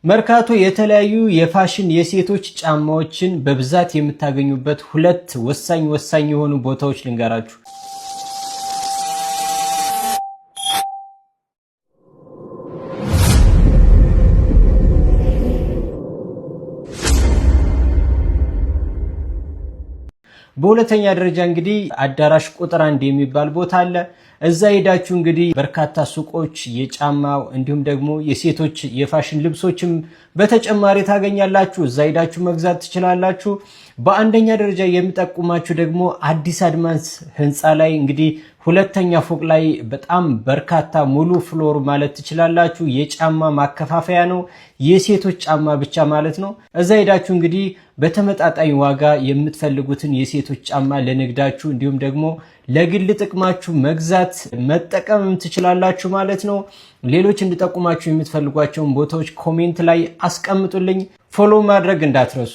መርካቶ የተለያዩ የፋሽን የሴቶች ጫማዎችን በብዛት የምታገኙበት ሁለት ወሳኝ የሆኑ ቦታዎች ልንገራችሁ። በሁለተኛ ደረጃ እንግዲህ አዳራሽ ቁጥር 1 የሚባል ቦታ አለ። እዛ ሄዳችሁ እንግዲህ በርካታ ሱቆች የጫማው እንዲሁም ደግሞ የሴቶች የፋሽን ልብሶችም በተጨማሪ ታገኛላችሁ። እዛ ሄዳችሁ መግዛት ትችላላችሁ። በአንደኛ ደረጃ የሚጠቁማችሁ ደግሞ አዲስ አድማስ ህንፃ ላይ እንግዲህ ሁለተኛ ፎቅ ላይ በጣም በርካታ ሙሉ ፍሎር ማለት ትችላላችሁ የጫማ ማከፋፈያ ነው። የሴቶች ጫማ ብቻ ማለት ነው። እዛ ሄዳችሁ እንግዲህ በተመጣጣኝ ዋጋ የምትፈልጉትን የሴቶች ጫማ ለንግዳችሁ እንዲሁም ደግሞ ለግል ጥቅማችሁ መግዛት መጠቀም ትችላላችሁ ማለት ነው። ሌሎች እንድጠቁማችሁ የምትፈልጓቸውን ቦታዎች ኮሜንት ላይ አስቀምጡልኝ። ፎሎ ማድረግ እንዳትረሱ።